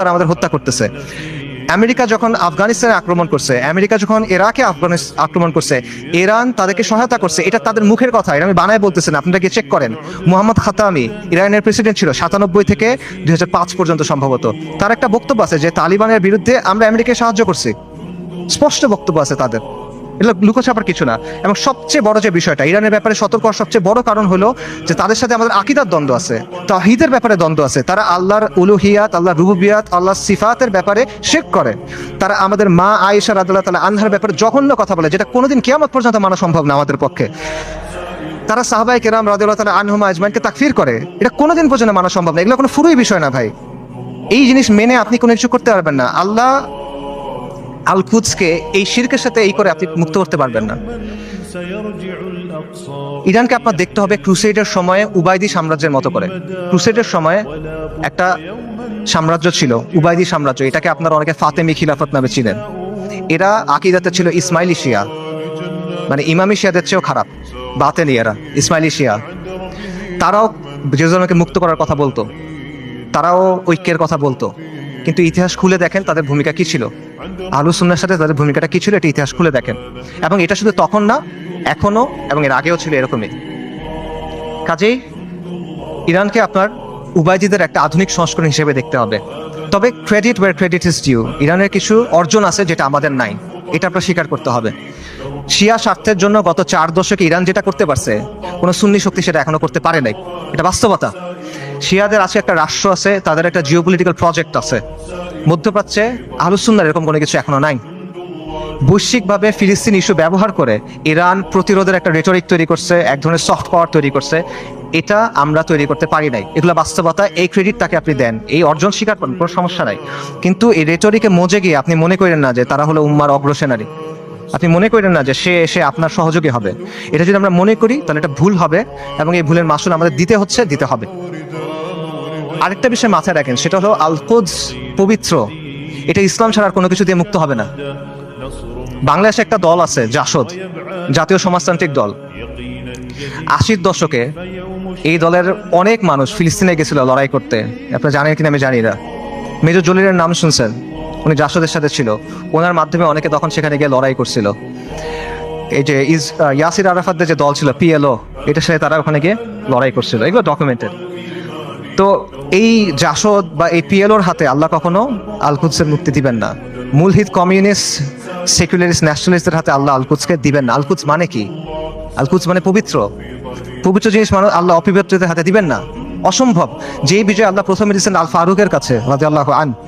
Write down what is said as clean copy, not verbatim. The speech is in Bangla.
তারা আমাদের হত্যা করতেছে। আমেরিকা যখন আফগানিস্তানে আক্রমণ করছে, আমেরিকা যখন ইরাকে আক্রমণ করছে, ইরান তাদেরকে সহায়তা করছে। এটা তাদের মুখের কথা, এটা আমি বানায় বলতেছি না, আপনারা গিয়ে চেক করেন। মুহাম্মদ খাতামি ইরানের প্রেসিডেন্ট ছিল 97 থেকে 2005 পর্যন্ত সম্ভবত। তার একটা বক্তব্য আছে যে তালিবানের বিরুদ্ধে আমরা আমেরিকাকে সাহায্য করছি, স্পষ্ট বক্তব্য আছে তাদের, এটা লুকোছাপার কিছু না। এবং সবচেয়ে বড় যে বিষয়টা ইরানের ব্যাপারে সতর্ক হওয়ার সবচেয়ে বড় কারণ হলো যে তাদের সাথে আমাদের আকীদার দ্বন্দ্ব আছে, তাওহীদের ব্যাপারে দ্বন্দ্ব আছে। তারা আল্লাহর উলুহিয়াত, আল্লাহর রুবুবিয়াত, আল্লাহর সিফাতের ব্যাপারে শিরক করে। তারা আমাদের মা আয়েশা রাদিয়াল্লাহু তাআলা আনহার ব্যাপারে জঘন্য কথা বলে, যেটা কোনোদিন কিয়ামত পর্যন্ত মানা সম্ভব না আমাদের পক্ষে। তারা সাহাবায়ে কেরাম রাদিয়াল্লাহু তাআলা আনহুম আজমাইনকে তাকফির করে, এটা কোনোদিন পর্যন্ত মানা সম্ভব না। এগুলো কোনো ফুরুই বিষয় না ভাই, এই জিনিস মেনে আপনি কোনো কিছু করতে পারবেন না। আল্লাহ আল কুদসকে এই শিরকের সাথে এই করে আপনি মুক্ত করতে পারবেন না। ইরানকে আপনার দেখতে হবে ক্রুসেডের সময়ে উবাইদি সাম্রাজ্যের মতো করে। ক্রুসেডের সময়ে একটা সাম্রাজ্য ছিল উবাইদি সাম্রাজ্য, এটাকে আপনারা অনেকে ফাতেমি খিলাফত নামে ছিলেন। এরা আকীদাতে ছিল ইসমাইলি শিয়া, মানে ইমামি শিয়াদের চেয়েও খারাপ, বাতেনিয়ারা ইসমাইলি শিয়া। তারাও জেরুজালেমকে মুক্ত করার কথা বলতো, তারাও ঐক্যের কথা বলতো, কিন্তু ইতিহাস খুলে দেখেন তাদের ভূমিকা কি ছিল, আহলুস সুন্নাহর সাথে তাদের ভূমিকাটা কি ছিল, এটা ইতিহাস খুলে দেখেন। এবং এটা শুধু তখন না, এখনো এবং এর আগেও ছিল এরকমই। কাজেই ইরানকে আপনার উবাইদিদের একটা আধুনিক সংস্করণ হিসেবে দেখতে হবে। তবে credit where credit is due, ইরানের কিছু অর্জন আছে যেটা আমাদের নাই, এটা আপনার স্বীকার করতে হবে। শিয়া স্বার্থের জন্য গত 4 দশকে ইরান যেটা করতে পারছে, কোনো সুন্নি শক্তি সেটা এখনো করতে পারে নাই, এটা বাস্তবতা। শিয়াদের আছে একটা রাষ্ট্র আছে, তাদের একটা জিওপলিটিক্যাল প্রজেক্ট আছে। মধ্যপ্রাচ্যে আহলুস সুন্নাহর এরকম কোনো কিছু এখনো নাই। বৈশ্বিকভাবে ফিলিস্তিন ইস্যু ব্যবহার করে ইরান প্রতিরোধের একটা রেটরিক তৈরি করছে, এক ধরনের সফট পাওয়ার তৈরি করছে, এটা আমরা তৈরি করতে পারি নাই। এগুলো বাস্তবতা, এই ক্রেডিট তাকে আপনি দেন, এই অর্জন স্বীকার করেন, কোনো সমস্যা নাই। কিন্তু এই রেটরিকে মজে গিয়ে আপনি মনে করেন না যে তারা হলো উম্মার অগ্রসেনারী, আপনি মনে করেন না যে সে এসে আপনার সহযোগী হবে। এটা যদি আমরা মনে করি তাহলে এটা ভুল হবে, এবং এই ভুলের মাসুল আমাদের দিতে হবে। আরেকটা বিষয় মাথায় রাখেন, সেটা হলো আল কুদস পবিত্র, এটা ইসলাম ছাড়া আর কোনো কিছু দিয়ে মুক্ত হবে না। বাংলাদেশে একটা দল আছে জাসদ, জাতীয় সমাজতান্ত্রিক দল। 80-র দশকে এই দলের অনেক মানুষ ফিলিস্তিনে গেছিল লড়াই করতে, আপনারা জানেন কিনা আমি জানি না। মেজর জলিলের নাম শুনছেন, উনি জাসদের সাথে ছিল, ওনার মাধ্যমে অনেকে তখন সেখানে গিয়ে লড়াই করছিল। এই যে ইয়াসির আরাফাতদের যে দল ছিল পিএলও, এটার সাথে তারা ওখানে গিয়ে লড়াই করছিল, এগুলো ডকুমেন্টেড। তো এই জাসদ বা এই পিএলওর হাতে আল্লাহ কখনো আল কুদসের মুক্তি দিবেন না। মূলহিত কমিউনিস্ট সেকুলারিস্ট ন্যাশনালিস্টদের হাতে আল্লাহ আল কুদসকে দিবেন না। আল কুদস মানে কি? আল কুদস মানে পবিত্র, পবিত্র জিনিস মানে আল্লাহ অপবিত্রদের হাতে দিবেন না, অসম্ভব। যেই বিজয় আল্লাহ প্রথমে দিচ্ছেন আল ফারুকের কাছে রাদিয়াল্লাহু আনহু।